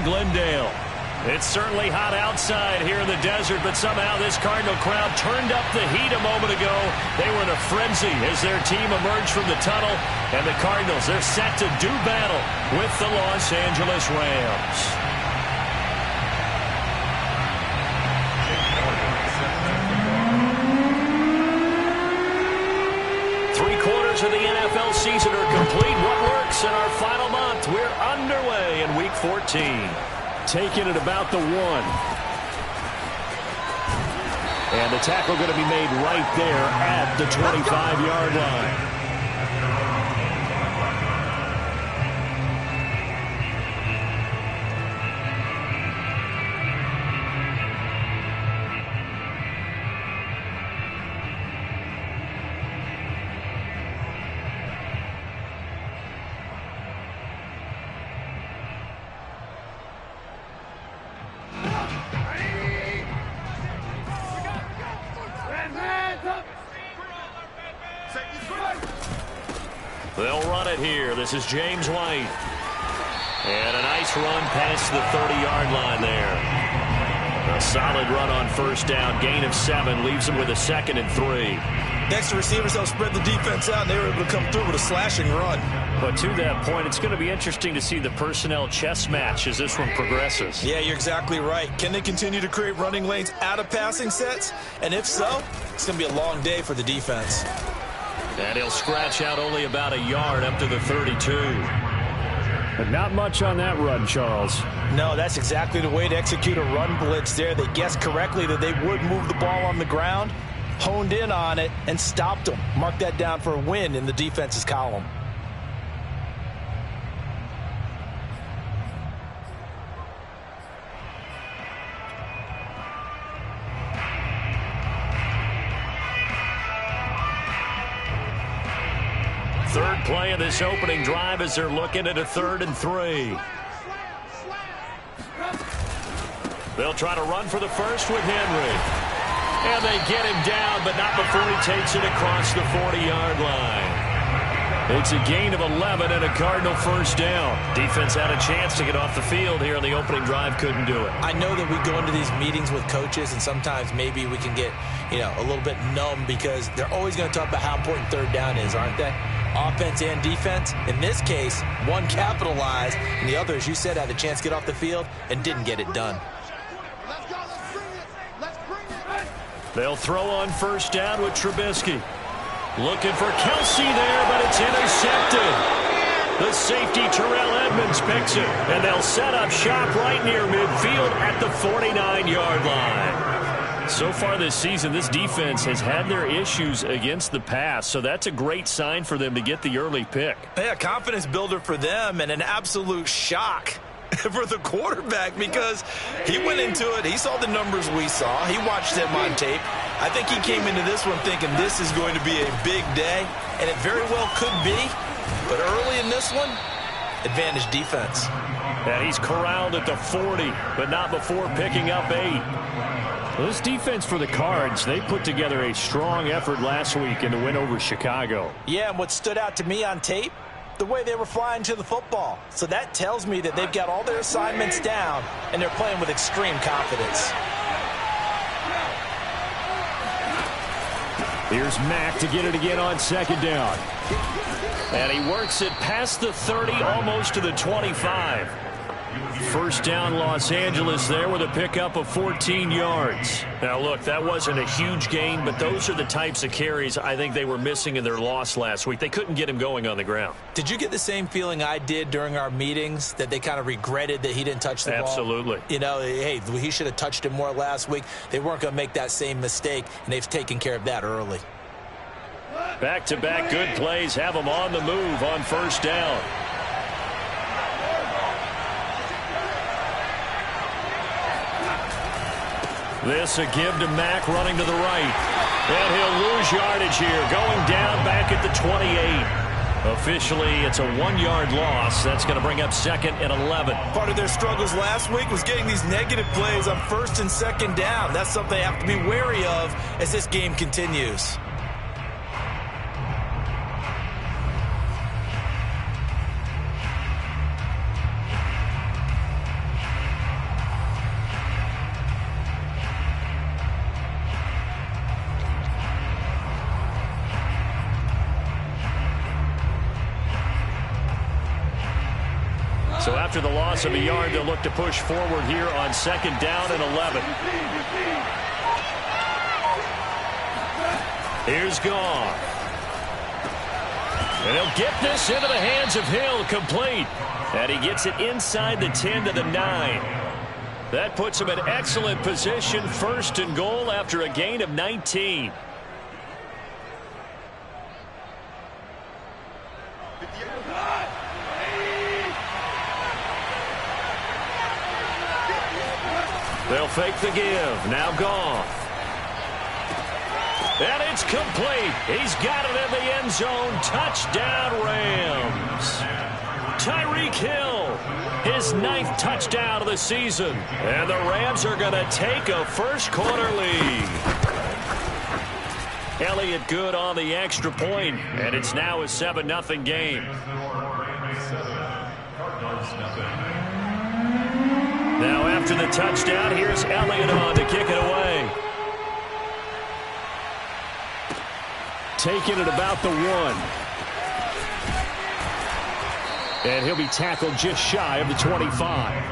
Glendale. It's certainly hot outside here in the desert, but somehow this Cardinal crowd turned up the heat a moment ago. They were in a frenzy as their team emerged from the tunnel, and the Cardinals, they're set to do battle with the Los Angeles Rams. Three-quarters of the NFL season are complete. What works in our final month? We're underway in Week 14. Taking it about the 1. And the tackle going to be made right there at the 25-yard line. They'll run it here. This is James White. And a nice run past the 30-yard line there. A solid run on first down. Gain of 7 leaves them with a 2nd and 3. Next to receivers, they'll spread the defense out, and they were able to come through with a slashing run. But to that point, it's going to be interesting to see the personnel chess match as this one progresses. Yeah, you're exactly right. Can they continue to create running lanes out of passing sets? And if so, it's going to be a long day for the defense. And he'll scratch out only about a yard up to the 32. But not much on that run, Charles. No, that's exactly the way to execute a run blitz there. They guessed correctly that they would move the ball on the ground, honed in on it, and stopped them. Mark that down for a win in the defense's column. Third play of this opening drive as they're looking at a 3rd and 3. They'll try to run for the first with Henry. And they get him down, but not before he takes it across the 40-yard line. It's a gain of 11 and a Cardinal first down. Defense had a chance to get off the field here on the opening drive, couldn't do it. I know that we go into these meetings with coaches, and sometimes maybe we can get, a little bit numb because they're always going to talk about how important third down is, aren't they? Offense and defense. In this case, one capitalized, and the other, as you said, had a chance to get off the field and didn't get it done. They'll throw on first down with Trubisky. Looking for Kelsey there, but it's intercepted. The safety, Terrell Edmonds, picks it, and they'll set up shop right near midfield at the 49-yard line. So far this season, this defense has had their issues against the pass, so that's a great sign for them to get the early pick. Yeah, confidence builder for them and an absolute shock for the quarterback because he went into it. He saw the numbers we saw. He watched them on tape. I think he came into this one thinking this is going to be a big day, and it very well could be. But early in this one, advantage defense. And he's corralled at the 40, but not before picking up 8. Well, this defense for the Cards, they put together a strong effort last week in the win over Chicago. Yeah, and what stood out to me on tape, the way they were flying to the football. So that tells me that they've got all their assignments down, and they're playing with extreme confidence. Here's Mack to get it again on second down. And he works it past the 30, almost to the 25. First down, Los Angeles there with a pickup of 14 yards. Now, look, that wasn't a huge gain, but those are the types of carries I think they were missing in their loss last week. They couldn't get him going on the ground. Did you get the same feeling I did during our meetings, that they kind of regretted that he didn't touch the ball? Absolutely. Hey, he should have touched it more last week. They weren't going to make that same mistake, and they've taken care of that early. Back-to-back good plays have them on the move on first down. This a give to Mack running to the right. And he'll lose yardage here, going down back at the 28. Officially, it's a 1-yard loss. That's going to bring up 2nd and 11. Part of their struggles last week was getting these negative plays on first and second down. That's something they have to be wary of as this game continues. after the loss of a yard, they'll look to push forward here on 2nd down and 11. Here's Goff. And he'll get this into the hands of Hill, complete. And he gets it inside the 10 to the 9. That puts him in excellent position, 1st and goal after a gain of 19. They'll fake the give. Now Goff. And it's complete. He's got it in the end zone. Touchdown, Rams. Tyreek Hill, his 9th touchdown of the season. And the Rams are going to take a first-quarter lead. Elliott good on the extra point, and it's now a 7-0 game. Now after the touchdown, here's Elliott on to kick it away. Taking it about the 1. And he'll be tackled just shy of the 25.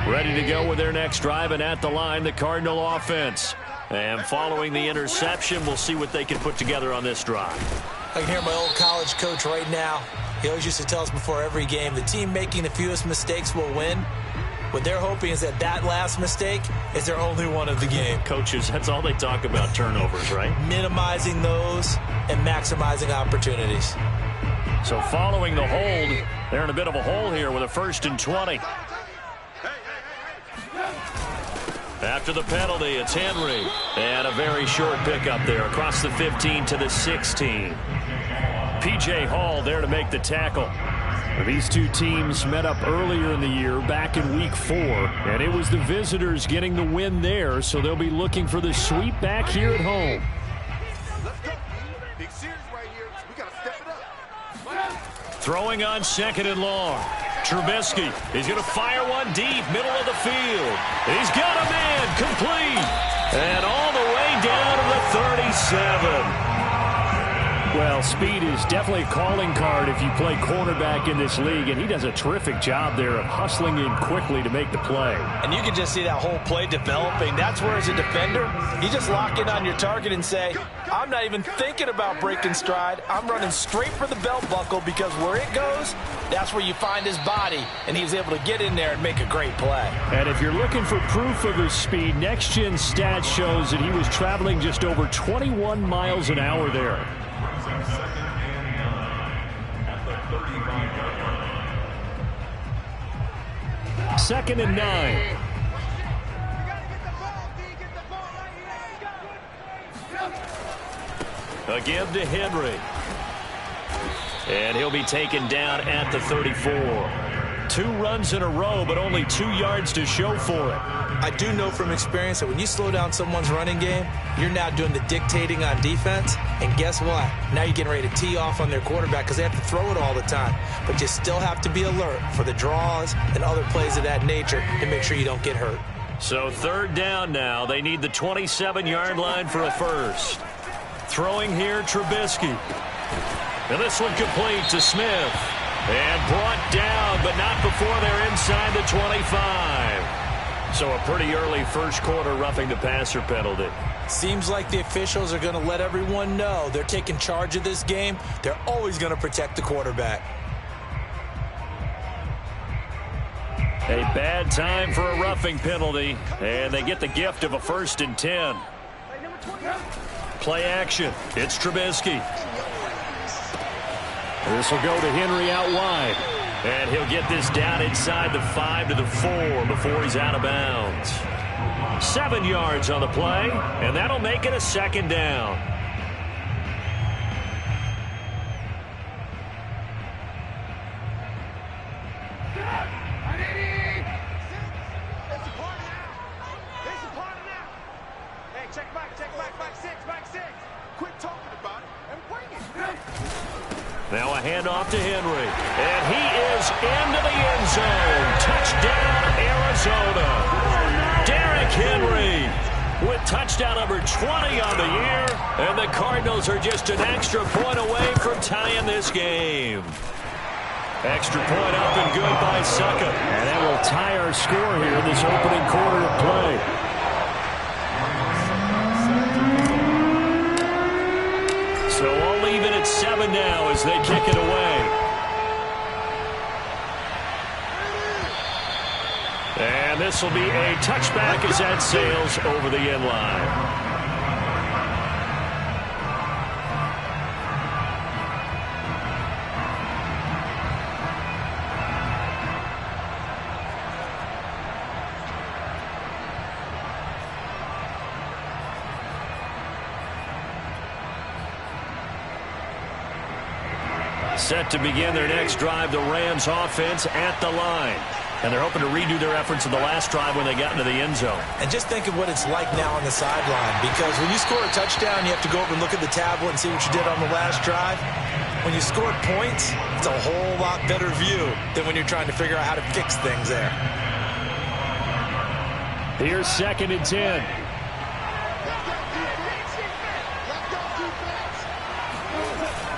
Ready to go with their next drive, and at the line, the Cardinal offense. And following the interception, we'll see what they can put together on this drive. I can hear my old college coach right now. He always used to tell us before every game, the team making the fewest mistakes will win. What they're hoping is that that last mistake is their only one of the game. Coaches, that's all they talk about, turnovers, right? Minimizing those and maximizing opportunities. So following the hold, they're in a bit of a hole here with a 1st and 20. After the penalty, it's Henry. And a very short pickup there across the 15 to the 16. P.J. Hall there to make the tackle. These two teams met up earlier in the year, back in Week 4. And it was the visitors getting the win there, so they'll be looking for the sweep back here at home. Big series right here. We got to step it up. Throwing on 2nd and long. Trubisky, he's going to fire one deep, middle of the field. He's got a man, complete. And all the way down to the 37. Well, speed is definitely a calling card if you play cornerback in this league, and he does a terrific job there of hustling in quickly to make the play. And you can just see that whole play developing. That's where, as a defender, you just lock in on your target and say, I'm not even thinking about breaking stride. I'm running straight for the belt buckle, because where it goes, that's where you find his body, and he was able to get in there and make a great play. And if you're looking for proof of his speed, Next Gen Stats shows that he was traveling just over 21 miles an hour there. 2nd and 9. A give to Henry. And he'll be taken down at the 34. 2 runs in a row, but only 2 yards to show for it. I do know from experience that when you slow down someone's running game, you're now doing the dictating on defense. And guess what? Now you're getting ready to tee off on their quarterback because they have to throw it all the time. But you still have to be alert for the draws and other plays of that nature to make sure you don't get hurt. So 3rd down now. They need the 27-yard line for a first. Throwing here, Trubisky. And this one complete to Smith. And brought down, but not before they're inside the 25. So a pretty early first quarter roughing the passer penalty. Seems like the officials are going to let everyone know they're taking charge of this game. They're always going to protect the quarterback. A bad time for a roughing penalty, and they get the gift of a 1st and 10. Play action. It's Trubisky. This will go to Henry out wide. And he'll get this down inside the 5 to the 4 before he's out of bounds. 7 yards on the play, and that'll make it a 2nd down. Now a handoff to Henry. And he is into the end zone. Touchdown, Arizona. Derrick Henry with touchdown number 20 on the year. And the Cardinals are just an extra point away from tying this game. Extra point up and good by Succop. And that will tie our score here in this opening quarter of play. So all even at 7 now as they kick it away. And this will be a touchback as that sails over the end line. Set to begin their next drive, the Rams offense at the line. And they're hoping to redo their efforts in the last drive when they got into the end zone. And just think of what it's like now on the sideline, because when you score a touchdown, you have to go over and look at the tablet and see what you did on the last drive. When you score points, it's a whole lot better view than when you're trying to figure out how to fix things there. Here's 2nd and 10.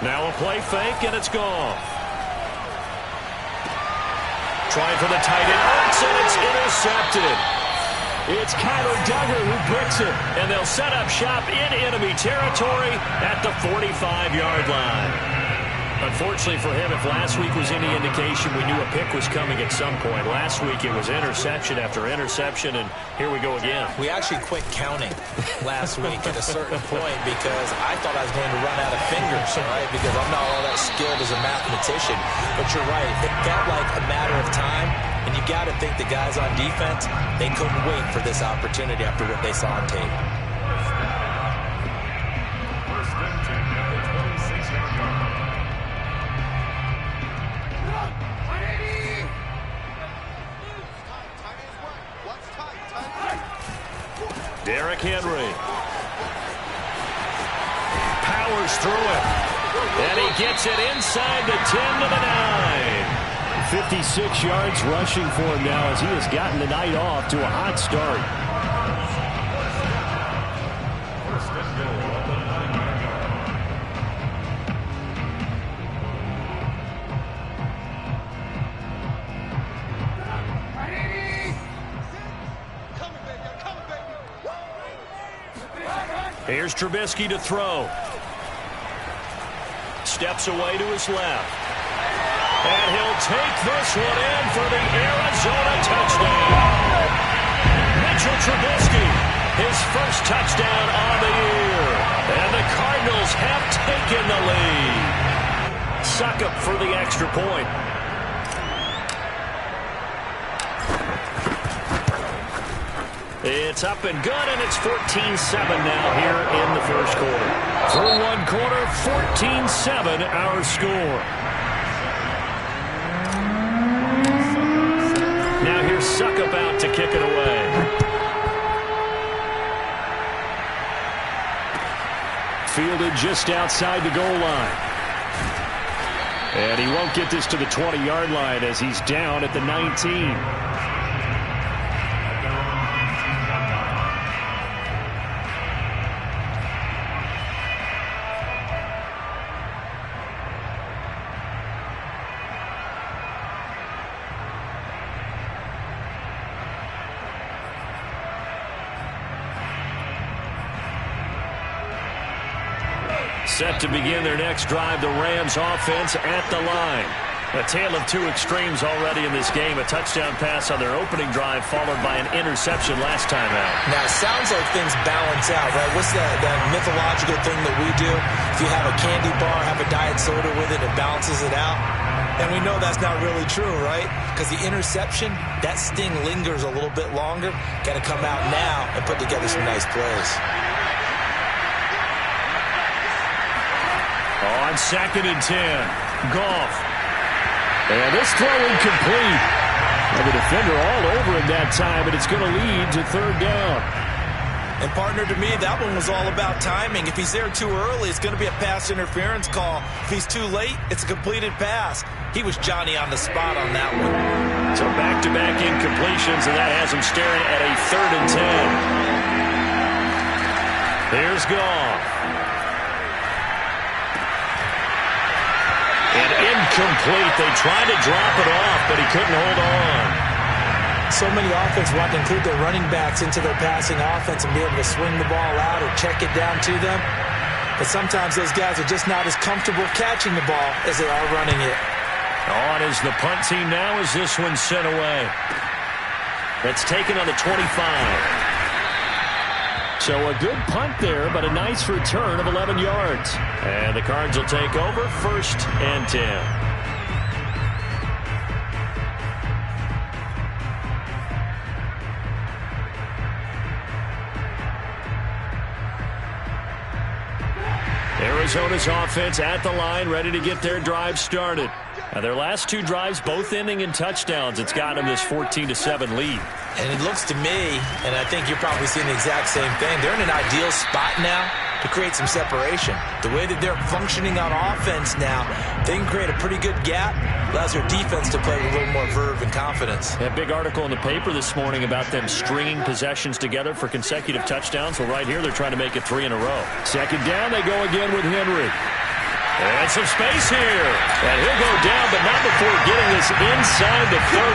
Now a play fake, and it's gone. Trying for the tight end. And it's intercepted. It's Kyler Duggar who bricks it. And they'll set up shop in enemy territory at the 45-yard line. Unfortunately for him, if last week was any indication, we knew a pick was coming at some point. Last week it was interception after interception, and here we go again. We actually quit counting last week at a certain point because I thought I was going to run out of fingers, right? Because I'm not all that skilled as a mathematician. But you're right. It felt like a matter of time, and you got to think the guys on defense, they couldn't wait for this opportunity after what they saw on tape. Derrick Henry powers through it, and he gets it inside the 10 to the 9. 56 yards rushing for him now as he has gotten the night off to a hot start. Here's Trubisky to throw. Steps away to his left. And he'll take this one in for the Arizona touchdown. Mitchell Trubisky, his first touchdown on the year. And the Cardinals have taken the lead. Succop for the extra point. It's up and good, and it's 14-7 now here in the first quarter. Through one quarter, 14-7 our score. Now here's Succop out to kick it away. Fielded just outside the goal line. And he won't get this to the 20-yard line as he's down at the 19. Set to begin their next drive, the Rams offense at the line. A tale of two extremes already in this game. A touchdown pass on their opening drive followed by an interception last time out. Now, it sounds like things balance out, right? What's that mythological thing that we do? If you have a candy bar, have a diet soda with it, it balances it out. And we know that's not really true, right? Because the interception, that sting lingers a little bit longer. Got to come out now and put together some nice plays. On 2nd and 10, Goff. And this throw incomplete. And the defender all over him that time, and it's going to lead to 3rd down. And, partner, to me, that one was all about timing. If he's there too early, it's going to be a pass interference call. If he's too late, it's a completed pass. He was Johnny on the spot on that one. So back-to-back incompletions, and that has him staring at a 3rd and 10. Here's Goff. And incomplete. They tried to drop it off, but he couldn't hold on. So many offenses want to include their running backs into their passing offense and be able to swing the ball out or check it down to them. But sometimes those guys are just not as comfortable catching the ball as they are running it. On is the punt team now as this one's sent away. That's taken on the 25. So a good punt there, but a nice return of 11 yards. And the Cards will take over 1st and 10. Arizona's offense at the line, ready to get their drive started. Their last 2 drives, both ending in touchdowns. It's got them this 14-7 lead. And it looks to me, and I think you're probably seeing the exact same thing, they're in an ideal spot now to create some separation. The way that they're functioning on offense now, they can create a pretty good gap. Allows their defense to play with a little more verve and confidence. A big article in the paper this morning about them stringing possessions together for consecutive touchdowns. Well, right here, they're trying to make it 3 in a row. 2nd down, they go again with Henry. And some space here. And he'll go down, but not before getting this inside the 30.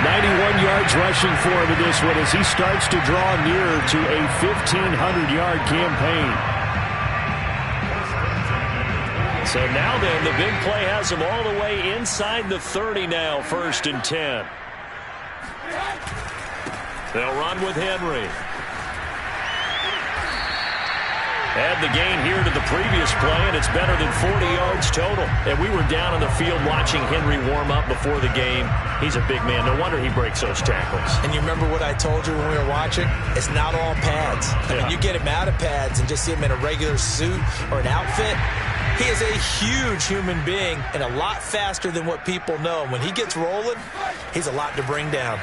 91 yards rushing for him in this one as he starts to draw nearer to a 1,500-yard campaign. So now then, the big play has him all the way inside the 30 now, 1st and 10. They'll run with Henry. Add the gain here to the previous play, and it's better than 40 yards total. And we were down on the field watching Henry warm up before the game. He's a big man. No wonder he breaks those tackles. And you remember what I told you when we were watching? It's not all pads. I mean, you get him out of pads and just see him in a regular suit or an outfit. He is a huge human being and a lot faster than what people know. When he gets rolling, he's a lot to bring down.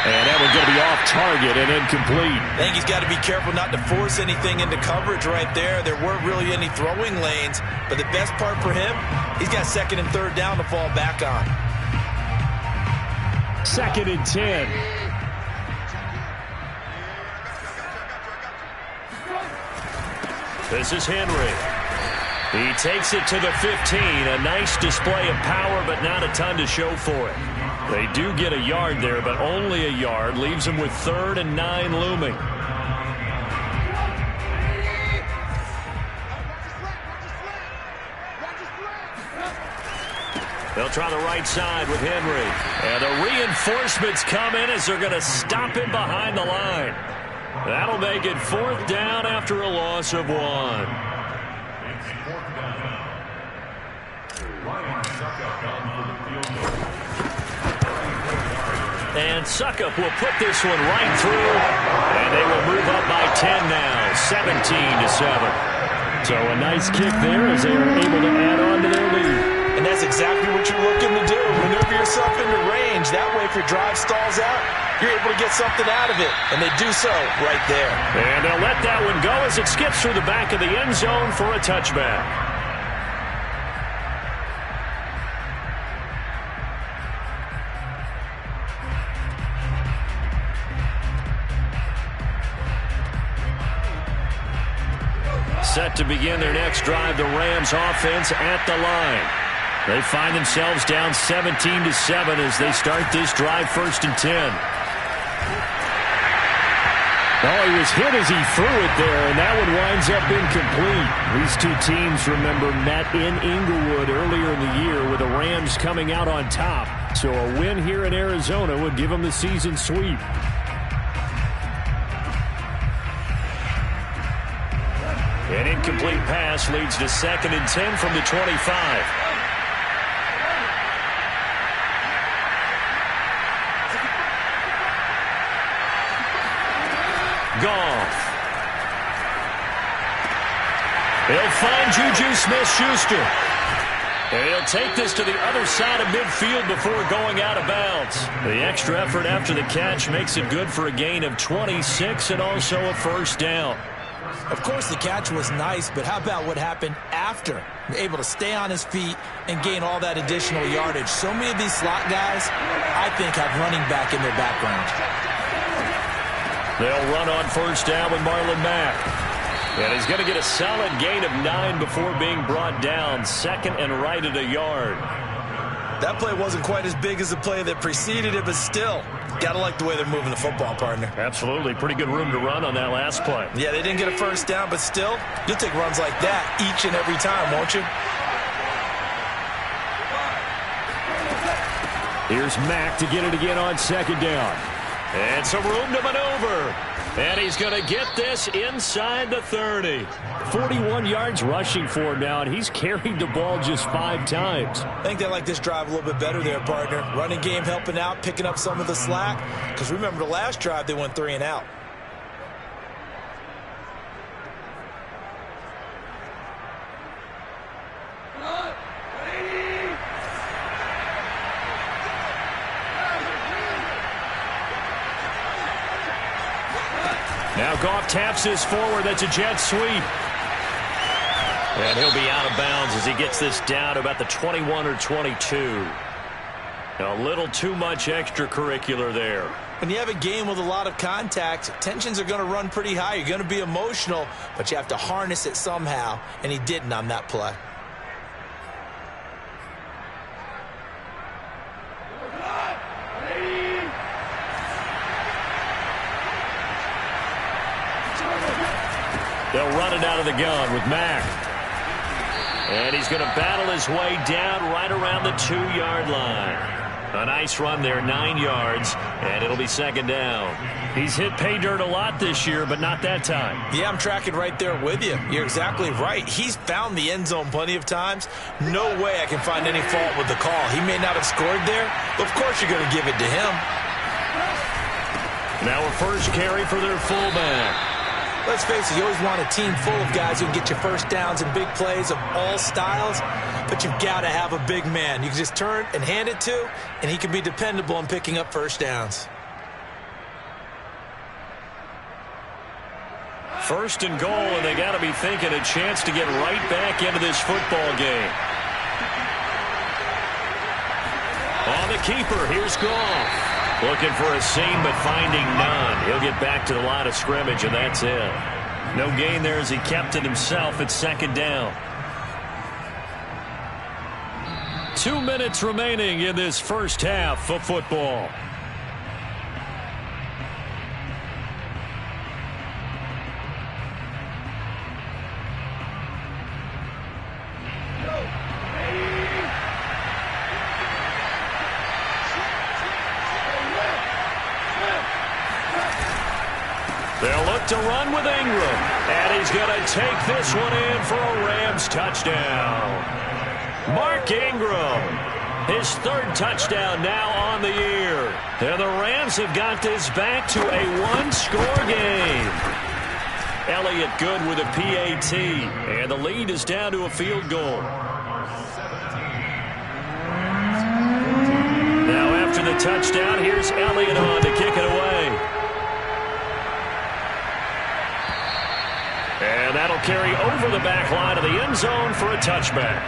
And that one's going to be off target and incomplete. I think he's got to be careful not to force anything into coverage right there. There weren't really any throwing lanes, but the best part for him, he's got 2nd and 3rd down to fall back on. 2nd and 10. This is Henry. He takes it to the 15. A nice display of power, but not a ton to show for it. They do get a yard there, but only a yard. Leaves them with 3rd and 9 looming. They'll try the right side with Henry. And the reinforcements come in as they're going to stop him behind the line. That'll make it 4th down after a loss of 1. And Suckup will put this one right through. And they will move up by 10 now, 17-7. So a nice kick there as they are able to add on to their lead. And that's exactly what you're looking to do. Maneuver yourself into range. That way, if your drive stalls out, you're able to get something out of it. And they do so right there. And they'll let that one go as it skips through the back of the end zone for a touchback. Set to begin their next drive, the Rams offense at the line. They find themselves down 17-7 as they start this drive, 1st and 10. Oh, he was hit as he threw it there, and that one winds up incomplete. These two teams, remember, met in Inglewood earlier in the year with the Rams coming out on top. So a win here in Arizona would give them the season sweep. An incomplete pass leads to 2nd and 10 from the 25. Goff. They'll find Juju Smith-Schuster. And he'll take this to the other side of midfield before going out of bounds. The extra effort after the catch makes it good for a gain of 26 and also a first down. Of course, the catch was nice, but how about what happened after? Able to stay on his feet and gain all that additional yardage. So many of these slot guys, I think, have running back in their background. They'll run on first down with Marlon Mack. And he's going to get a solid gain of 9 before being brought down. Second and right at a yard. That play wasn't quite as big as the play that preceded it, but still, got to like the way they're moving the football, partner. Absolutely. Pretty good room to run on that last play. Yeah, they didn't get a first down, but still, you'll take runs like that each and every time, won't you? Here's Mack to get it again on second down. And some room to maneuver. And he's going to get this inside the 30. 41 yards rushing for him now, and he's carried the ball just 5 times. I think they like this drive a little bit better there, partner. Running game helping out, picking up some of the slack. Because remember the last drive, they went 3 and out. Now Goff taps this forward. That's a jet sweep. And he'll be out of bounds as he gets this down to about the 21 or 22. A little too much extracurricular there. When you have a game with a lot of contact, tensions are going to run pretty high. You're going to be emotional, but you have to harness it somehow, and he didn't on that play. They'll run it out of the gun with Mack. And he's going to battle his way down right around the 2-yard line. A nice run there, 9 yards, and it'll be second down. He's hit pay dirt a lot this year, but not that time. Yeah, I'm tracking right there with you. You're exactly right. He's found the end zone plenty of times. No way I can find any fault with the call. He may not have scored there, but of course you're going to give it to him. Now a first carry for their fullback. Let's face it, you always want a team full of guys who can get you first downs and big plays of all styles, but you've got to have a big man. You can just turn and hand it to, and he can be dependable in picking up first downs. First and goal, and they got to be thinking a chance to get right back into this football game. On the keeper, here's Goff. Looking for a seam, but finding none. He'll get back to the line of scrimmage, and that's it. No gain there as he kept it himself at second down. 2 minutes remaining in this first half of football. They'll look to run with Ingram. And he's going to take this one in for a Rams touchdown. Mark Ingram, his 3rd touchdown now on the year. And the Rams have got this back to a 1-score game. Elliott good with a PAT. And the lead is down to a field goal. Now after the touchdown, here's Elliott on to kick it away. And that'll carry over the back line of the end zone for a touchback.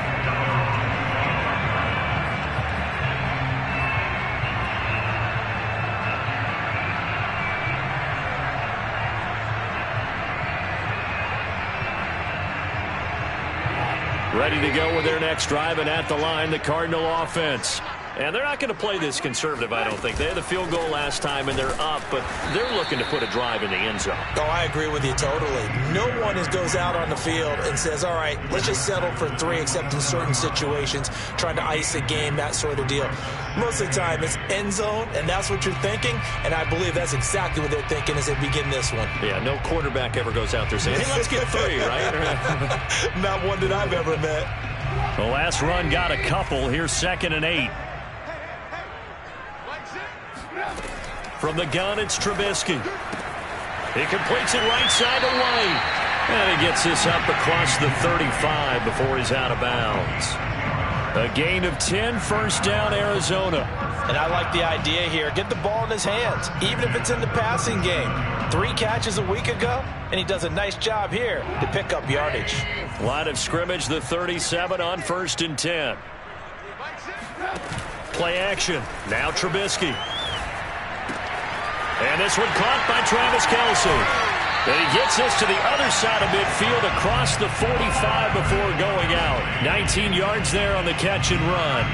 Ready to go with their next drive, and at the line, the Cardinal offense. And they're not going to play this conservative, I don't think. They had the field goal last time, and they're up, but they're looking to put a drive in the end zone. Oh, I agree with you totally. No one goes out on the field and says, all right, let's just settle for 3, except in certain situations, trying to ice a game, that sort of deal. Most of the time, it's end zone, and that's what you're thinking, and I believe that's exactly what they're thinking as they begin this one. Yeah, no quarterback ever goes out there saying, hey, let's get 3, right? Not one that I've ever met. The last run got a couple. Here's 2nd and 8. From the gun, it's Trubisky. He completes it right side to White. And he gets this up across the 35 before he's out of bounds. A gain of 10, first down, Arizona. And I like the idea here. Get the ball in his hands, even if it's in the passing game. 3 catches a week ago, and he does a nice job here to pick up yardage. Line of scrimmage, the 37 on 1st and 10. Play action. Now Trubisky. And this one caught by Travis Kelce. And he gets this to the other side of midfield across the 45 before going out. 19 yards there on the catch and run.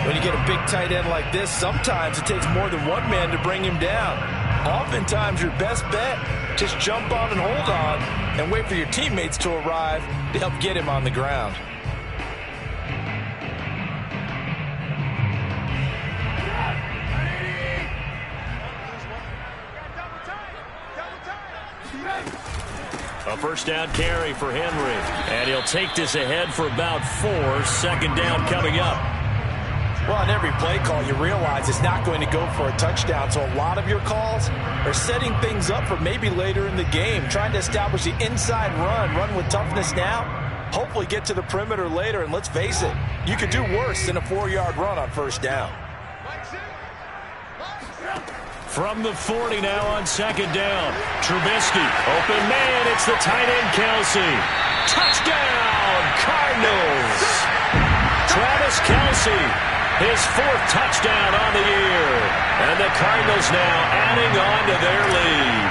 When you get a big tight end like this, sometimes it takes more than one man to bring him down. Oftentimes, your best bet, just jump on and hold on and wait for your teammates to arrive to help get him on the ground. A first down carry for Henry. And he'll take this ahead for about 4. Second down coming up. Well, on every play call, you realize it's not going to go for a touchdown. So a lot of your calls are setting things up for maybe later in the game, trying to establish the inside run with toughness now, hopefully get to the perimeter later. And let's face it, you could do worse than a 4-yard run on first down. From the 40 now on second down. Trubisky, open man, it's the tight end Kelce. Touchdown, Cardinals. Travis Kelce, his 4th touchdown on the year. And the Cardinals now adding on to their lead.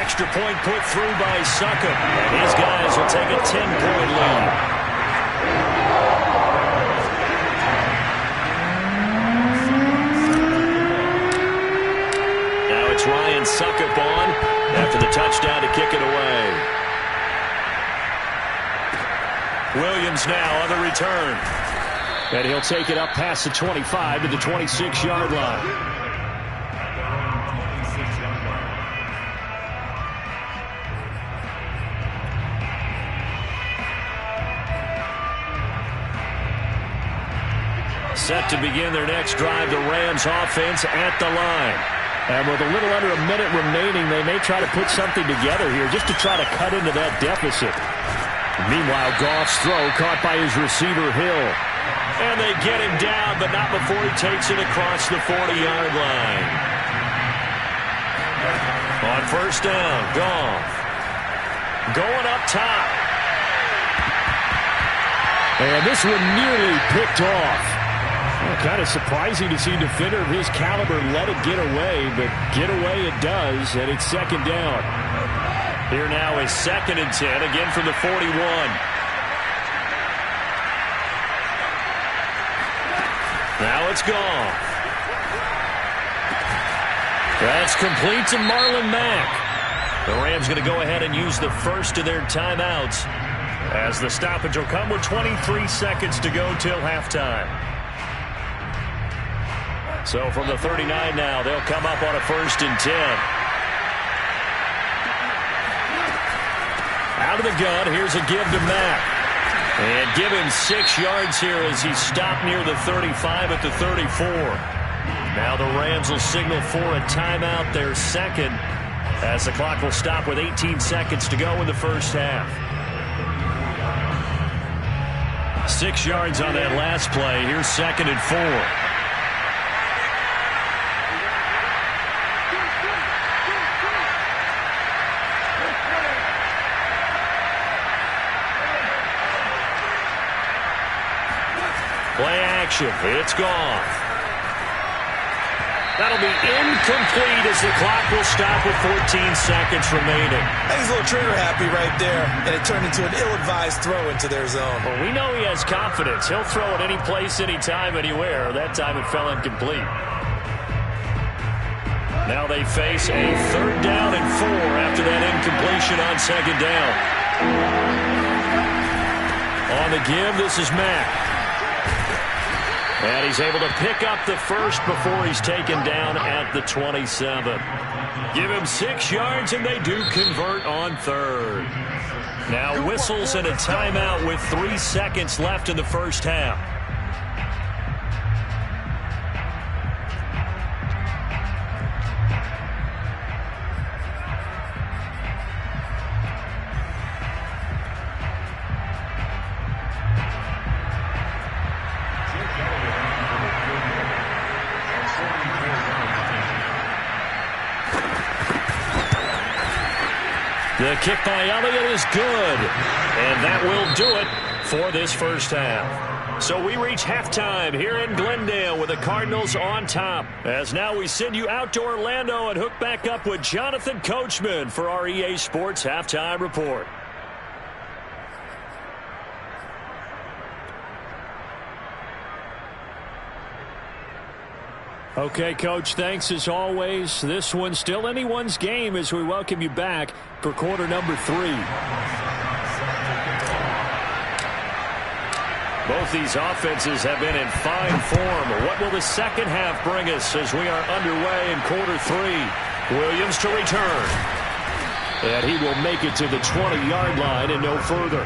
Extra point put through by Succop. And his guys will take a 10-point lead. It's Ryan Succop on after the touchdown to kick it away. Williams now on the return. And he'll take it up past the 25 to the 26-yard line. Set to begin their next drive, the Rams offense at the line. And with a little under a minute remaining, they may try to put something together here just to try to cut into that deficit. Meanwhile, Goff's throw caught by his receiver, Hill. And they get him down, but not before he takes it across the 40-yard line. On first down, Goff. Going up top. And this one nearly picked off. Well, kind of surprising to see a defender of his caliber let it get away, but get away it does, and it's second down. Here now is 2nd and 10, again from the 41. Now it's gone. That's complete to Marlon Mack. The Rams going to go ahead and use the first of their timeouts as the stoppage will come with 23 seconds to go till halftime. So from the 39 now, they'll come up on a 1st and 10. Out of the gun, here's a give to Mack. And give him 6 yards here as he stopped near the 35 at the 34. Now the Rams will signal for a timeout, their second, as the clock will stop with 18 seconds to go in the first half. 6 yards on that last play. Here's 2nd and 4. Play action. It's gone. That'll be incomplete as the clock will stop with 14 seconds remaining. He's a little trigger happy right there, and it turned into an ill-advised throw into their zone. Well, we know he has confidence. He'll throw it any place, anytime, anywhere. That time it fell incomplete. Now they face a 3rd down and 4 after that incompletion on 2nd down. On the give, this is Mack. And he's able to pick up the first before he's taken down at the 27. Give him 6 yards, and they do convert on 3rd. Now whistles and a timeout with 3 seconds left in the first half. The kick by Elliott is good. And that will do it for this first half. So we reach halftime here in Glendale with the Cardinals on top. As now we send you out to Orlando and hook back up with Jonathan Coachman for our EA Sports Halftime Report. Okay, Coach, thanks as always. This one's still anyone's game as we welcome you back for quarter number 3. Both these offenses have been in fine form. What will the second half bring us as we are underway in quarter 3? Williams to return. And he will make it to the 20-yard line and no further.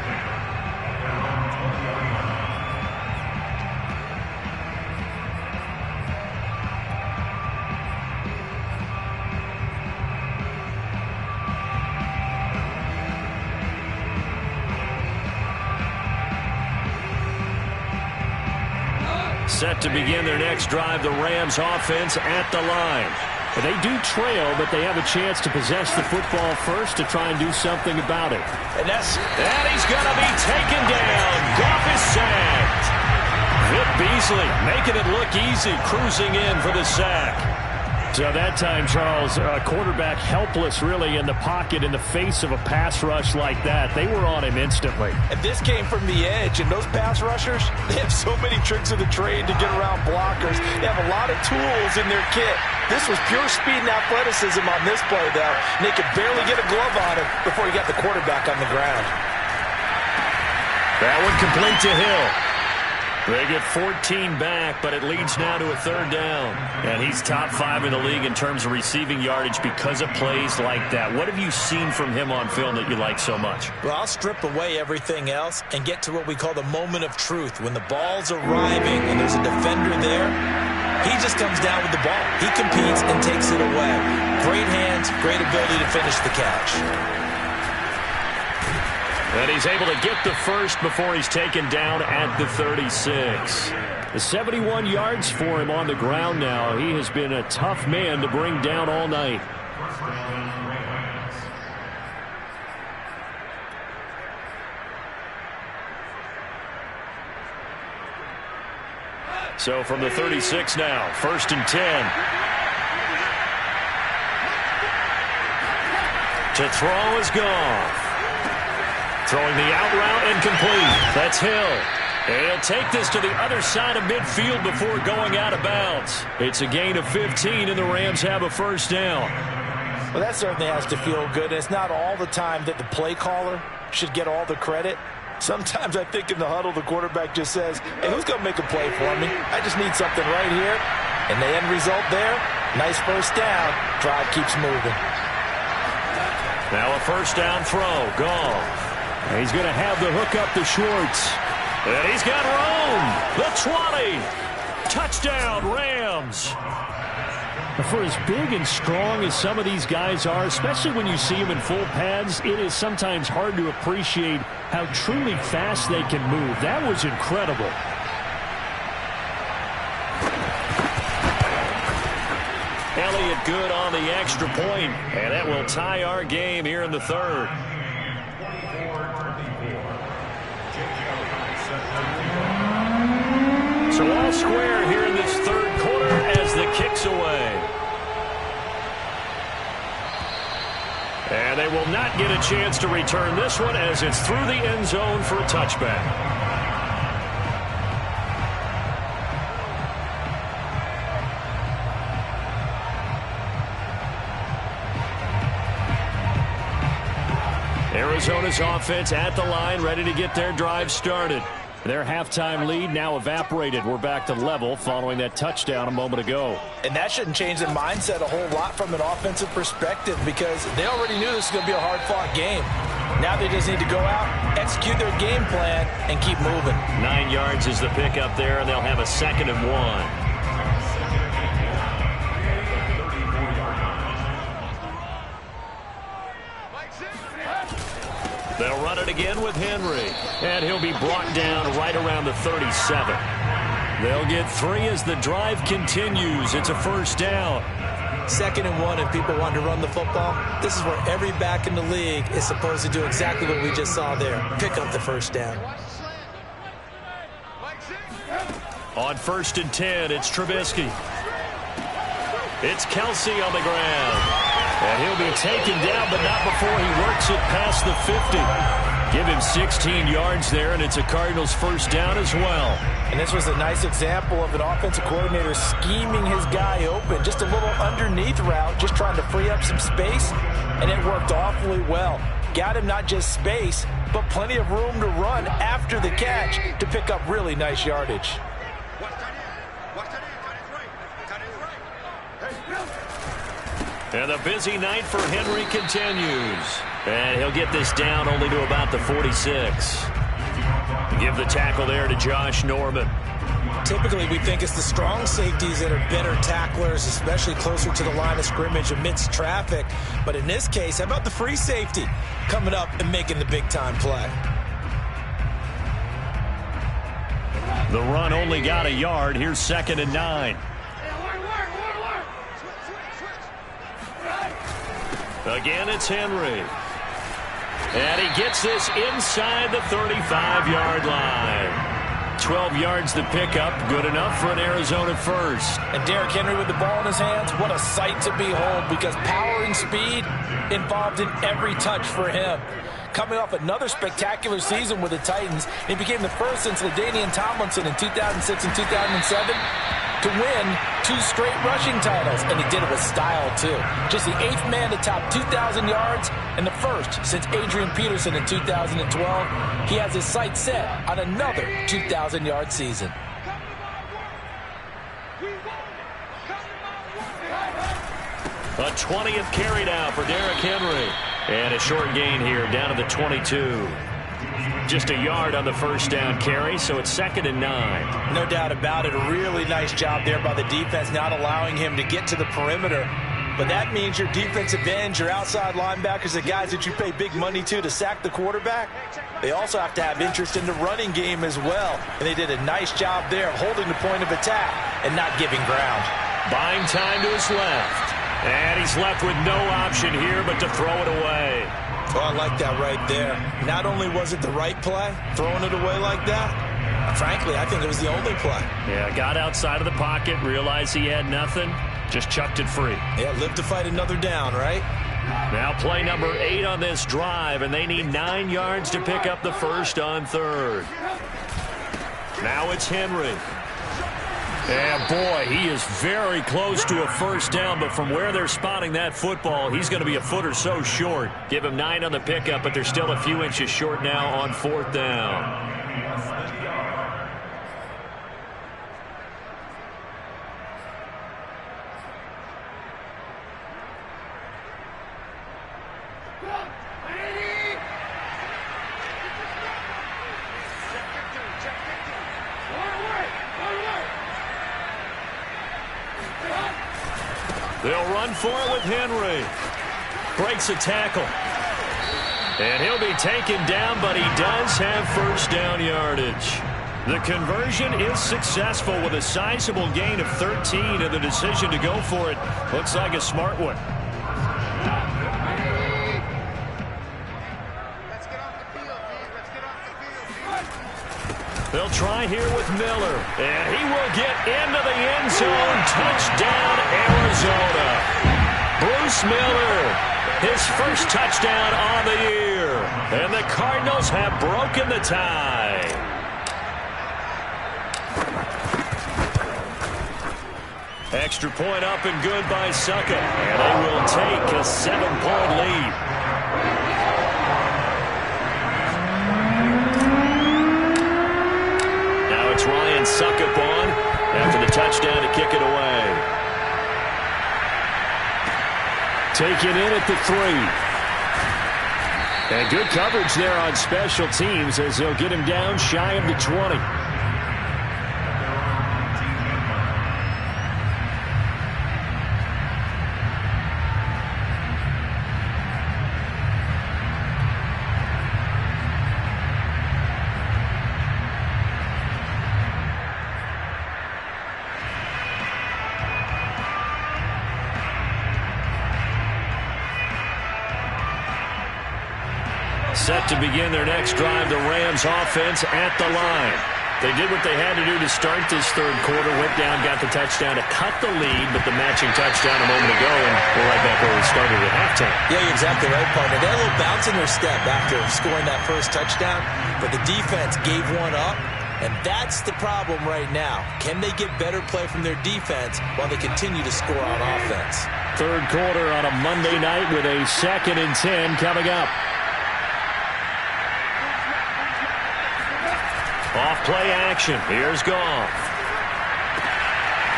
Set to begin their next drive, the Rams offense at the line. They do trail, but they have a chance to possess the football first to try and do something about it. And he's going to be taken down. Goff is sacked. Vic Beasley making it look easy, cruising in for the sack. So that time, Charles, a quarterback helpless really in the pocket in the face of a pass rush like that. They were on him instantly. And this came from the edge, and those pass rushers, they have so many tricks of the trade to get around blockers. They have a lot of tools in their kit. This was pure speed and athleticism on this play, though. And they could barely get a glove on him before he got the quarterback on the ground. That one complete to Hill. They get 14 back, but it leads now to a third down. And he's top 5 in the league in terms of receiving yardage because of plays like that. What have you seen from him on film that you like so much? Well, I'll strip away everything else and get to what we call the moment of truth. When the ball's arriving and there's a defender there, he just comes down with the ball. He competes and takes it away. Great hands, great ability to finish the catch. And he's able to get the first before he's taken down at the 36. The 71 yards for him on the ground now. He has been a tough man to bring down all night. So from the 36 now, 1st and 10. To throw is Goff. Throwing the out route and complete. That's Hill. And he'll take this to the other side of midfield before going out of bounds. It's a gain of 15, and the Rams have a first down. Well, that certainly has to feel good. And it's not all the time that the play caller should get all the credit. Sometimes I think in the huddle, the quarterback just says, hey, who's going to make a play for me? I just need something right here. And the end result there, nice first down. Drive keeps moving. Now a first down throw. Goff. And he's going to have the hook up to Schwartz. And he's got room. The 20. Touchdown, Rams. For as big and strong as some of these guys are, especially when you see them in full pads, it is sometimes hard to appreciate how truly fast they can move. That was incredible. Elliott good on the extra point, and that will tie our game here in the third. So all square here in this third quarter as the kick's away. And they will not get a chance to return this one as it's through the end zone for a touchback. Arizona's offense at the line, ready to get their drive started. Their halftime lead now evaporated. We're back to level following that touchdown a moment ago. And that shouldn't change their mindset a whole lot from an offensive perspective because they already knew this was going to be a hard-fought game. Now they just need to go out, execute their game plan, and keep moving. 9 yards is the pickup there, and they'll have a 2nd and 1. They'll run it again with Henry. And he'll be brought down right around the 37. They'll get 3 as the drive continues. It's a first down. 2nd and 1 and people want to run the football, this is where every back in the league is supposed to do exactly what we just saw there. Pick up the first down. On 1st and 10, it's Trubisky. It's Kelsey on the ground. And he'll be taken down, but not before he works it past the 50. Give him 16 yards there, and it's a Cardinals first down as well. And this was a nice example of an offensive coordinator scheming his guy open. Just a little underneath route, just trying to free up some space, and it worked awfully well. Got him not just space, but plenty of room to run after the catch to pick up really nice yardage. And the busy night for Henry continues. And he'll get this down only to about the 46. Give the tackle there to Josh Norman. Typically, we think it's the strong safeties that are better tacklers, especially closer to the line of scrimmage amidst traffic. But in this case, how about the free safety coming up and making the big-time play? The run only got a yard. Here's 2nd and 9. Again, it's Henry. And he gets this inside the 35-yard line. 12 yards to pick up. Good enough for an Arizona first. And Derrick Henry with the ball in his hands, what a sight to behold, because power and speed involved in every touch for him. Coming off another spectacular season with the Titans, he became the first since LaDainian Tomlinson in 2006 and 2007 to win 2 straight rushing titles, and he did it with style, too. Just the 8th man to top 2,000 yards and the first since Adrian Peterson in 2012. He has his sights set on another 2,000-yard season. A 20th carry now for Derrick Henry. And a short gain here down to the 22. Just a yard on the first down carry, so it's 2nd and 9. No doubt about it. A really nice job there by the defense, not allowing him to get to the perimeter. But that means your defensive ends, your outside linebackers, the guys that you pay big money to sack the quarterback, they also have to have interest in the running game as well. And they did a nice job there holding the point of attack and not giving ground. Buying time to his left. And he's left with no option here but to throw it away. Oh, I like that right there. Not only was it the right play, throwing it away like that, frankly, I think it was the only play. Yeah, got outside of the pocket, realized he had nothing, just chucked it free. Yeah, live to fight another down, right? Now play number 8 on this drive, and they need 9 yards to pick up the first on 3rd. Now it's Henry. And boy, he is very close to a first down, but from where they're spotting that football, he's going to be a foot or so short. Give him 9 on the pickup, but they're still a few inches short now on 4th down. They'll run for it with Henry. Breaks a tackle. And he'll be taken down, but he does have first down yardage. The conversion is successful with a sizable gain of 13, and the decision to go for it looks like a smart one. They'll try here with Miller, and he will get into the end zone. Touchdown, Arizona. Bruce Miller, his first touchdown on the year. And the Cardinals have broken the tie. Extra point up and good by Succop. And they will take a 7-point lead. It's Ryan Succop on after the touchdown to kick it away. Taken in at the 3. And good coverage there on special teams as they'll get him down shy of the 20. Set to begin their next drive, the Rams offense at the line. They did what they had to do to start this third quarter, went down, got the touchdown to cut the lead, but the matching touchdown a moment ago, and we're right back where we started at halftime. Yeah, you're exactly right, partner. They had a little bounce in their step after scoring that first touchdown, but the defense gave one up, and that's the problem right now. Can they get better play from their defense while they continue to score on offense? Third quarter on a Monday night with a 2nd and 10 coming up. Off play action. Here's Goff.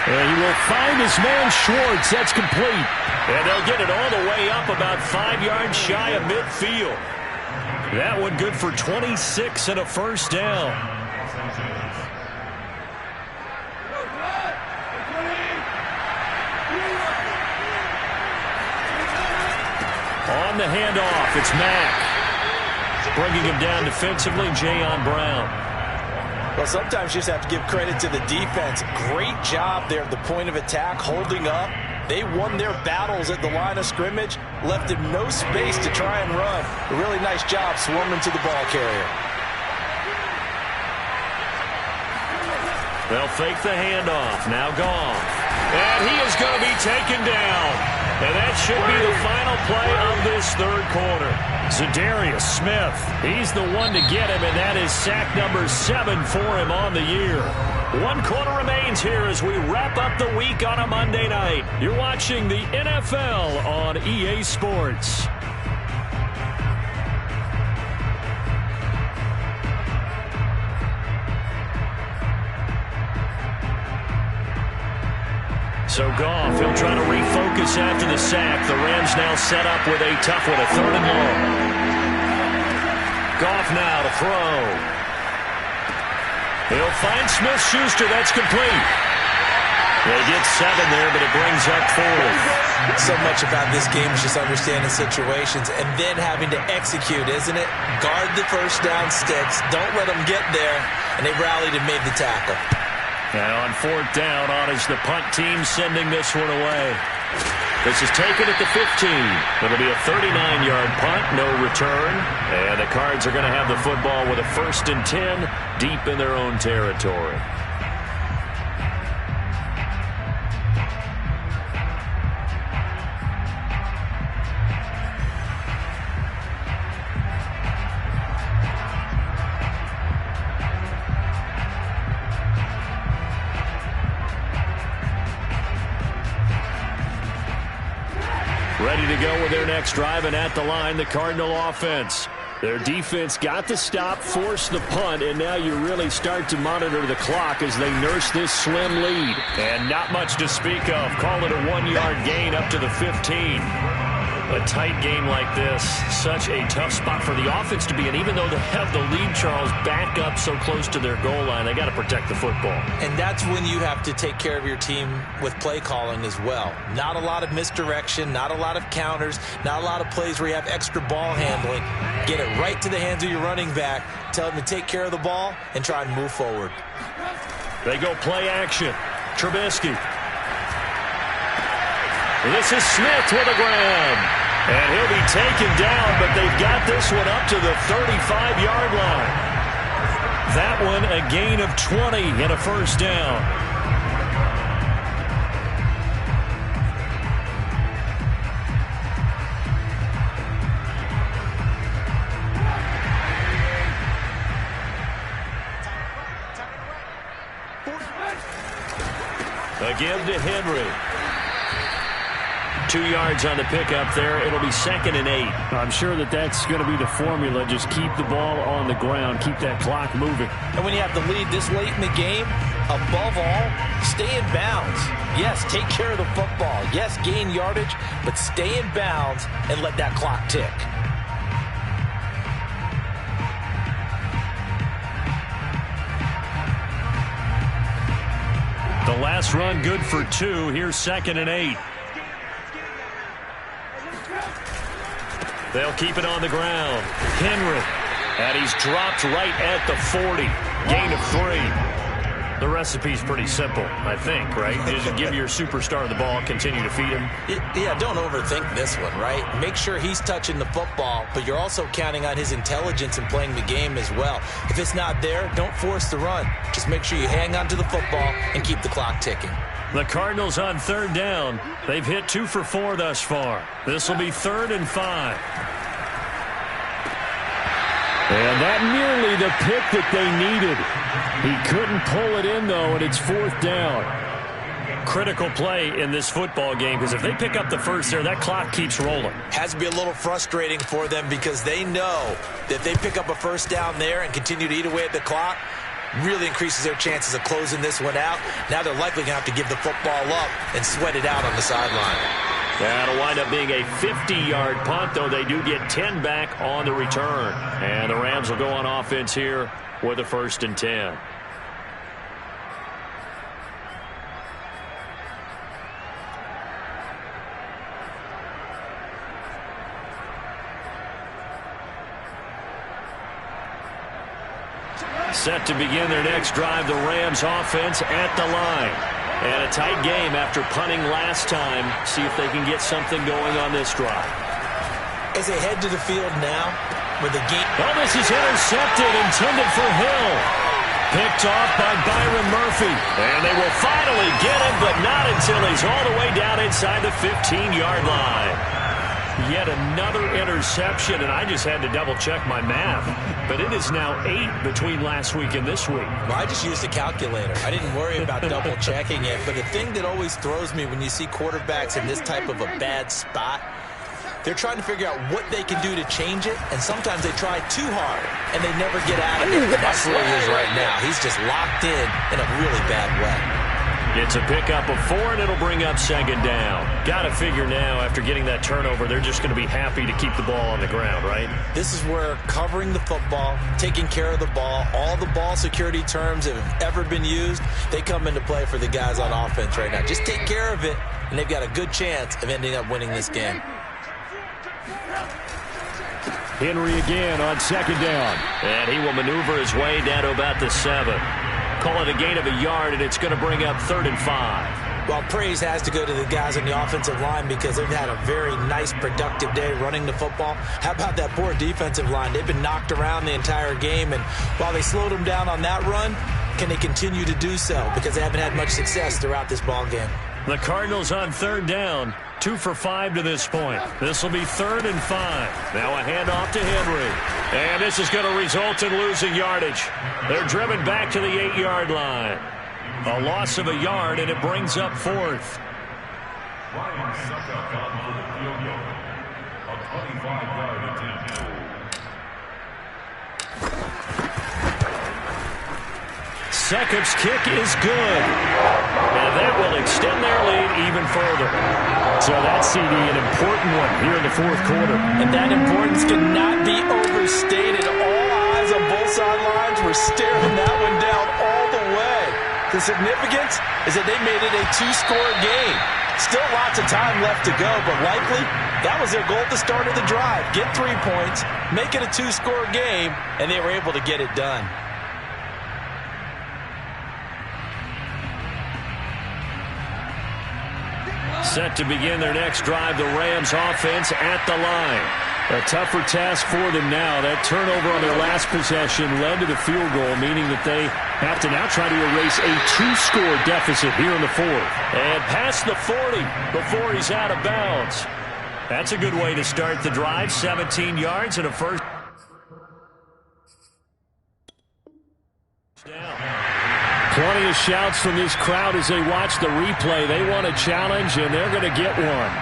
And he will find his man Schwartz. That's complete. And they'll get it all the way up about 5 yards shy of midfield. That one good for 26 and a first down. On the handoff, it's Mack. Bringing him down defensively, Jayon Brown. Well, sometimes you just have to give credit to the defense. Great job there at the point of attack, holding up. They won their battles at the line of scrimmage, left him no space to try and run. A really nice job swarming to the ball carrier. They'll fake the handoff. Now Goff. And he is going to be taken down. And that should be the final play of this third quarter. Za'Darius Smith, he's the one to get him, and that is sack number 7 for him on the year. 1 quarter remains here as we wrap up the week on a Monday night. You're watching the NFL on EA Sports. So Goff, he'll try to refocus after the sack. The Rams now set up with a tough one, a 3rd and long. Goff now to throw. He'll find Smith-Schuster. That's complete. They get 7 there, but it brings up 4th. So much about this game is just understanding situations and then having to execute, isn't it? Guard the first down sticks. Don't let them get there. And they rallied and made the tackle. Now on 4th down, on is the punt team sending this one away. This is taken at the 15. It'll be a 39-yard punt, no return. And the Cards are going to have the football with a 1st and 10 deep in their own territory. Ready to go with their next drive, and at the line, the Cardinal offense. Their defense got the stop, forced the punt, and now you really start to monitor the clock as they nurse this slim lead. And not much to speak of. Call it a 1-yard gain up to the 15. A tight game like this, such a tough spot for the offense to be in. Even though they have the lead, Charles, back up so close to their goal line, they got to protect the football. And that's when you have to take care of your team with play calling as well. Not a lot of misdirection, not a lot of counters, not a lot of plays where you have extra ball handling. Get it right to the hands of your running back, tell them to take care of the ball, and try and move forward. They go play action. Trubisky. This is Smith with a grab. And he'll be taken down, but they've got this one up to the 35-yard line. That one a gain of 20 and a first down. A give to Henry. 2 yards on the pickup there. It'll be 2nd and 8. I'm sure that's going to be the formula. Just keep the ball on the ground. Keep that clock moving. And when you have the lead this late in the game, above all, stay in bounds. Yes, take care of the football. Yes, gain yardage, but stay in bounds and let that clock tick. The last run good for 2. Here's 2nd and 8. They'll keep it on the ground. Henry. And he's dropped right at the 40. Gain of 3. The recipe's pretty simple, I think, right? Just give your superstar the ball, continue to feed him. Yeah, don't overthink this one, right? Make sure he's touching the football, but you're also counting on his intelligence in playing the game as well. If it's not there, don't force the run. Just make sure you hang on to the football and keep the clock ticking. The Cardinals on third down. They've hit 2 for 4 thus far. This will be 3rd and 5. And that nearly the pick that they needed. He couldn't pull it in, though, and it's 4th down. Critical play in this football game, because if they pick up the first there, that clock keeps rolling. Has to be a little frustrating for them because they know that if they pick up a first down there and continue to eat away at the clock, really increases their chances of closing this one out. Now they're likely going to have to give the football up and sweat it out on the sideline. That'll wind up being a 50-yard punt, though they do get 10 back on the return. And the Rams will go on offense here with a 1st and 10. Set to begin their next drive, the Rams offense at the line. And a tight game after punting last time. See if they can get something going on this drive. As they head to the field now with the game. Oh, this is intercepted, intended for Hill. Picked off by Byron Murphy. And they will finally get him, but not until he's all the way down inside the 15-yard line. Yet another interception, and I just had to double-check my math. But it is now 8 between last week and this week. Well, I just used a calculator. I didn't worry about double-checking it. But the thing that always throws me when you see quarterbacks in this type of a bad spot, they're trying to figure out what they can do to change it, and sometimes they try too hard, and they never get out of it. That's where he is right now. He's just locked in a really bad way. It's a pickup of 4, and it'll bring up 2nd down. Got to figure now, after getting that turnover, they're just going to be happy to keep the ball on the ground, right? This is where covering the football, taking care of the ball, all the ball security terms that have ever been used, they come into play for the guys on offense right now. Just take care of it, and they've got a good chance of ending up winning this game. Henry again on 2nd down. And he will maneuver his way down to about the 7. Call it a gain of a yard, and it's going to bring up 3rd and 5. Well, praise has to go to the guys on the offensive line because they've had a very nice, productive day running the football. How about that poor defensive line? They've been knocked around the entire game, and while they slowed them down on that run, can they continue to do so? Because they haven't had much success throughout this ball game. The Cardinals on 3rd down, 2 for 5 to this point. This will be 3rd and 5. Now a handoff to Henry. And this is going to result in losing yardage. They're driven back to the 8-yard line. A loss of a yard, and it brings up 4th. Succop's kick is good. And that will extend their lead even further. So that CD, an important one here in the 4th quarter. And that importance cannot be overstated. All eyes on both sidelines were staring that one down all the way. The significance is that they made it a 2-score game. Still lots of time left to go, but likely that was their goal at the start of the drive. Get 3 points, make it a 2-score game, and they were able to get it done. Set to begin their next drive, the Rams offense at the line. A tougher task for them now. That turnover on their last possession led to the field goal, meaning that they have to now try to erase a 2-score deficit here in the 4th. And past the 40 before he's out of bounds. That's a good way to start the drive. 17 yards and a first down. Plenty of shouts from this crowd as they watch the replay. They want a challenge, and they're going to get one.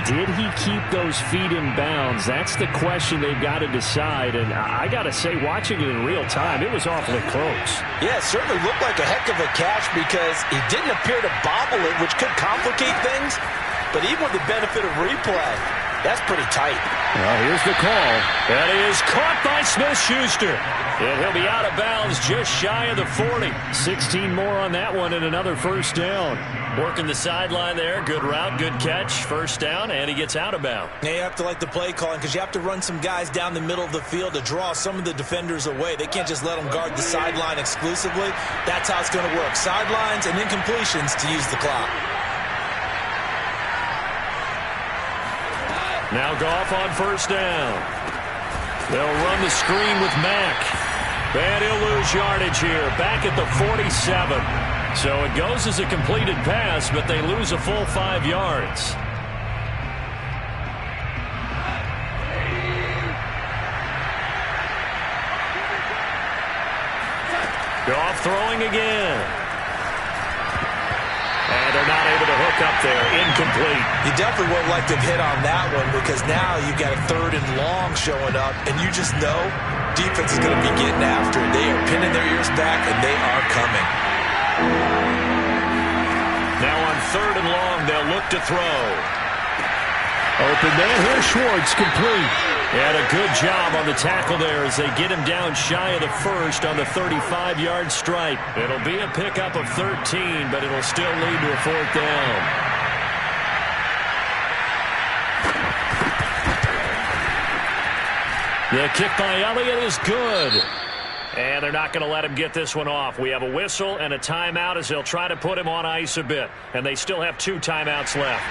Did he keep those feet in bounds? That's the question they've got to decide. And I got to say, watching it in real time, it was awfully close. Yeah, it certainly looked like a heck of a catch because he didn't appear to bobble it, which could complicate things. But even with the benefit of replay, That's pretty tight. Well, here's the call. That is caught by Smith-Schuster. And he'll be out of bounds just shy of the 40. 16 more on that one and another first down. Working the sideline there. Good route, good catch. First down, and he gets out of bounds. Now you have to like the play calling because you have to run some guys down the middle of the field to draw some of the defenders away. They can't just let them guard the sideline exclusively. That's how it's going to work. Sidelines and incompletions to use the clock. Now Goff on first down. They'll run the screen with Mack. And he'll lose yardage here. Back at the 47. So it goes as a completed pass, but they lose a full 5 yards. Goff throwing again. And they're not able to hook up there. Incomplete. You definitely would like to hit on that one because now you've got a 3rd and long showing up, and you just know defense is going to be getting after it. They are pinning their ears back, and they are coming. Now on 3rd and long, they'll look to throw. Open man here, Schwartz, complete. And a good job on the tackle there as they get him down shy of the first on the 35-yard stripe. It'll be a pickup of 13, but it'll still lead to a 4th down. The kick by Elliott is good. And they're not going to let him get this one off. We have a whistle and a timeout as they'll try to put him on ice a bit. And they still have 2 timeouts left.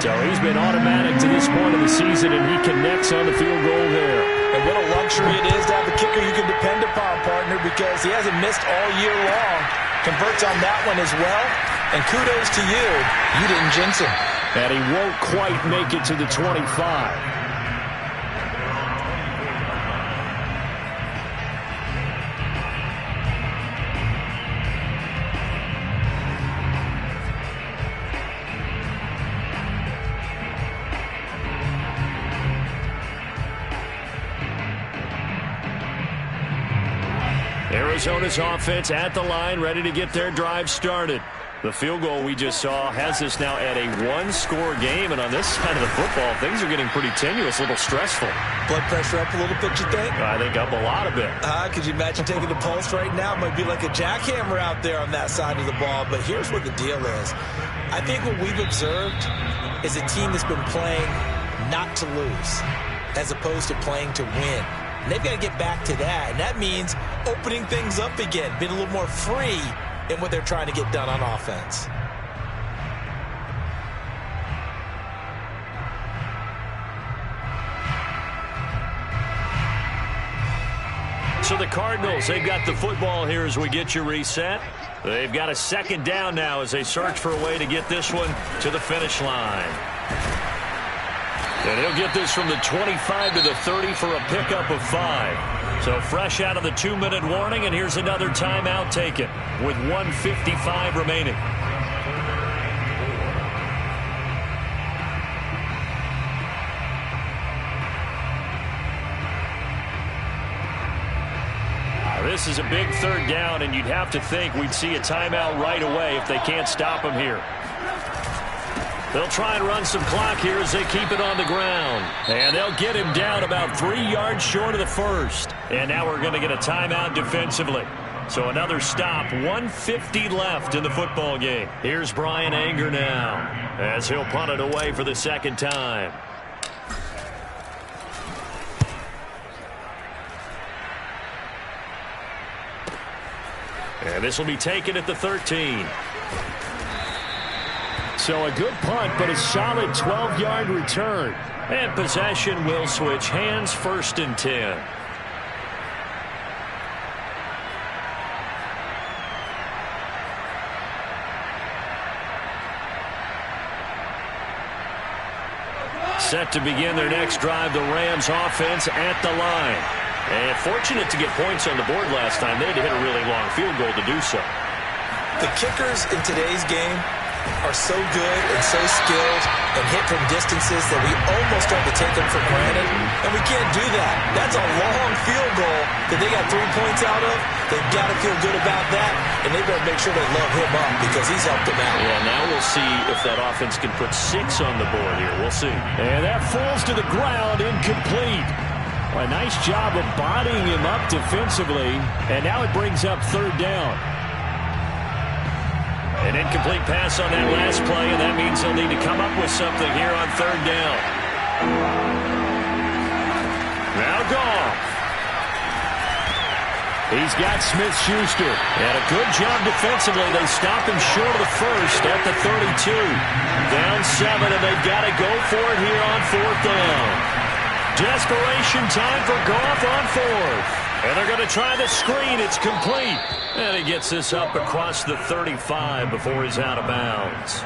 So he's been automatic to this point of the season, and he connects on the field goal there. And what a luxury it is to have a kicker you can depend upon, partner, because he hasn't missed all year long. Converts on that one as well. And kudos to you. You didn't jinx him. And he won't quite make it to the 25. Arizona's offense at the line, ready to get their drive started. The field goal we just saw has us now at a 1-score game, and on this side of the football, things are getting pretty tenuous, a little stressful. Blood pressure up a little bit, you think? I think up a lot of it. Could you imagine taking the pulse right now? It might be like a jackhammer out there on that side of the ball, but here's what the deal is. I think what we've observed is a team that's been playing not to lose as opposed to playing to win. And they've got to get back to that, and that means opening things up again, being a little more free in what they're trying to get done on offense. So the Cardinals, they've got the football here as we get you reset. They've got a 2nd down now as they search for a way to get this one to the finish line. And he'll get this from the 25 to the 30 for a pickup of 5. So fresh out of the 2-minute warning, and here's another timeout taken with 1:55 remaining. This is a big 3rd down, and you'd have to think we'd see a timeout right away if they can't stop him here. They'll try and run some clock here as they keep it on the ground. And they'll get him down about 3 yards short of the first. And now we're going to get a timeout defensively. So another stop, 1:50 left in the football game. Here's Bryan Anger now as he'll punt it away for the 2nd time. And this will be taken at the 13. So a good punt, but a solid 12-yard return. And possession will switch hands, 1st and 10. Set to begin their next drive, the Rams offense at the line. And fortunate to get points on the board last time. They had to hit a really long field goal to do so. The kickers in today's game are so good and so skilled and hit from distances that we almost start to take them for granted, and we can't do that. That's a long field goal that they got 3 points out of. They've got to feel good about that, and they better make sure they love him up because he's helped them out. Yeah, now we'll see if that offense can put 6 on the board here. We'll see. And that falls to the ground, incomplete. A nice job of bodying him up defensively, and now it brings up third down. An incomplete pass on that last play, and that means they'll need to come up with something here on third down. Now Goff. He's got Smith-Schuster. And a good job defensively. They stop him short of the first at the 32. Down 7, and they've got to go for it here on fourth down. Desperation time for Goff on fourth. And they're going to try the screen. It's complete. And he gets this up across the 35 before he's out of bounds.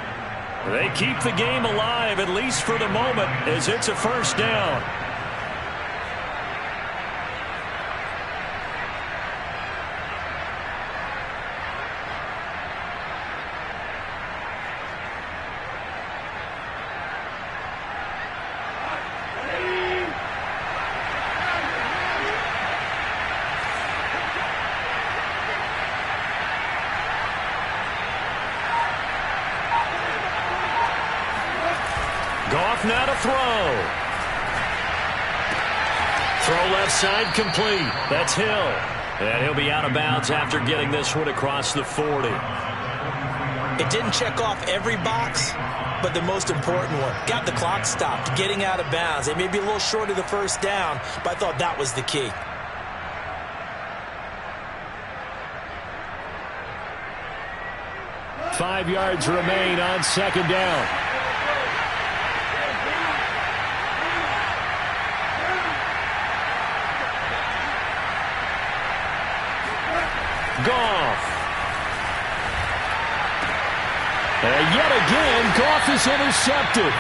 They keep the game alive, at least for the moment, as it's a first down. Goff now to throw. Throw left side complete. That's Hill. And he'll be out of bounds after getting this one across the 40. It didn't check off every box, but the most important one. Got the clock stopped, getting out of bounds. They may be a little short of the first down, but I thought that was the key. Five yards remain on second down. Goff. And yet again, Goff is intercepted.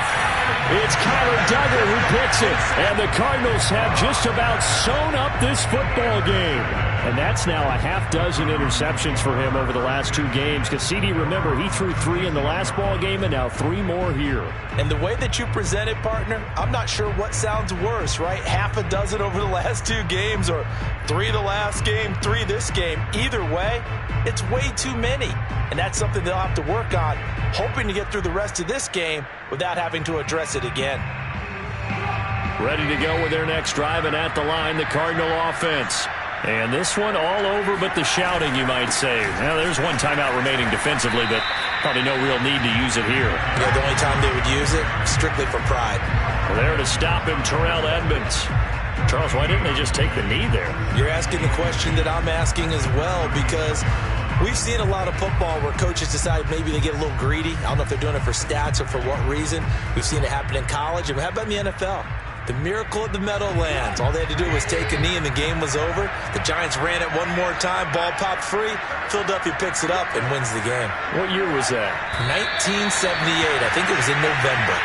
It's Kyler Duggar who picks it. And the Cardinals have just about sewn up this football game. And that's now a half dozen interceptions for him over the last 2 games. Cassidy, remember, he threw 3 in the last ball game and now 3 more here. And the way that you present it, partner, I'm not sure what sounds worse, right? Half a dozen over the last 2 games or 3 the last game, 3 this game. Either way, it's way too many. And that's something they'll have to work on, hoping to get through the rest of this game without having to address it again. Ready to go with their next drive, and at the line, the Cardinal offense. And this one all over but the shouting, you might say. Now, there's one timeout remaining defensively, but probably no real need to use it here. Yeah, the only time they would use it, strictly for pride. There to stop him, Terrell Edmunds. Charles, why didn't they just take the knee there? You're asking the question that I'm asking as well, because we've seen a lot of football where coaches decide maybe they get a little greedy. I don't know if they're doing it for stats or for what reason. We've seen it happen in college. And how about in the NFL? The miracle of the Meadowlands. All they had to do was take a knee and the game was over. The Giants ran it one more time. Ball popped free. Philadelphia picks it up and wins the game. What year was that? 1978. I think it was in November.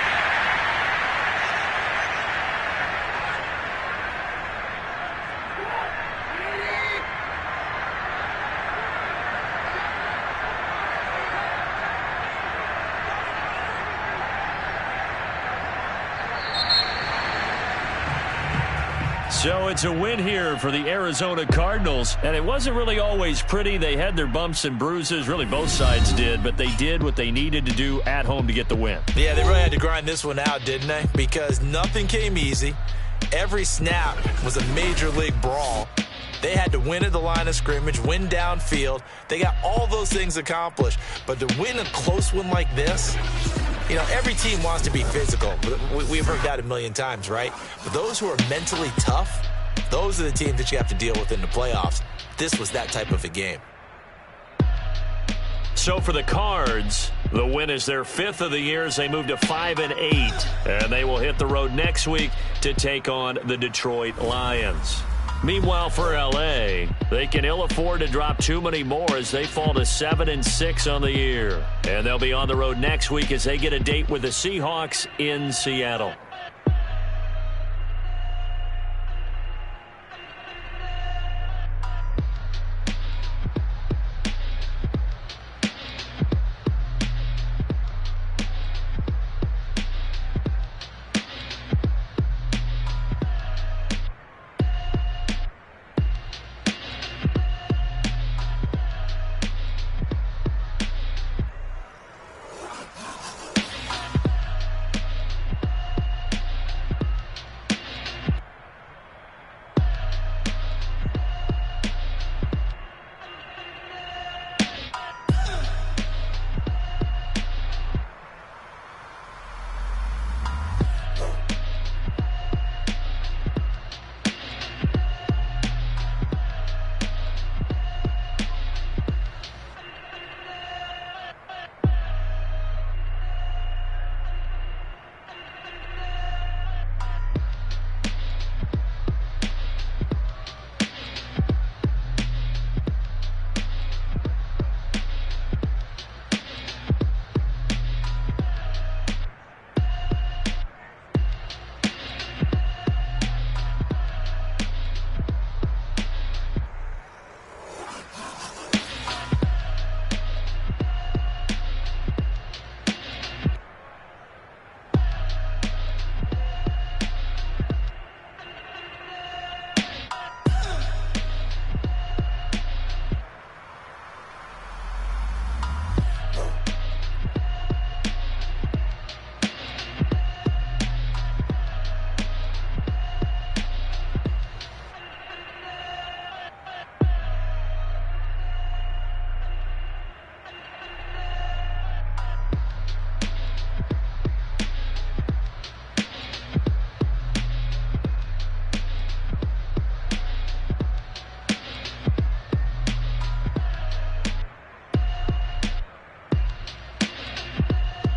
So it's a win here for the Arizona Cardinals, and it wasn't really always pretty. They had their bumps and bruises, really both sides did, but they did what they needed to do at home to get the win. Yeah, they really had to grind this one out, didn't they? Because nothing came easy. Every snap was a major league brawl. They had to win at the line of scrimmage, win downfield. They got all those things accomplished. But to win a close one like this, you know, every team wants to be physical. We've heard that a million times, right? But those who are mentally tough, those are the teams that you have to deal with in the playoffs. This was that type of a game. So for the Cards, the win is their 5th of the year as they move to 5-8. And they will hit the road next week to take on the Detroit Lions. Meanwhile, for L.A., they can ill afford to drop too many more as they fall to 7-6 on the year. And they'll be on the road next week as they get a date with the Seahawks in Seattle.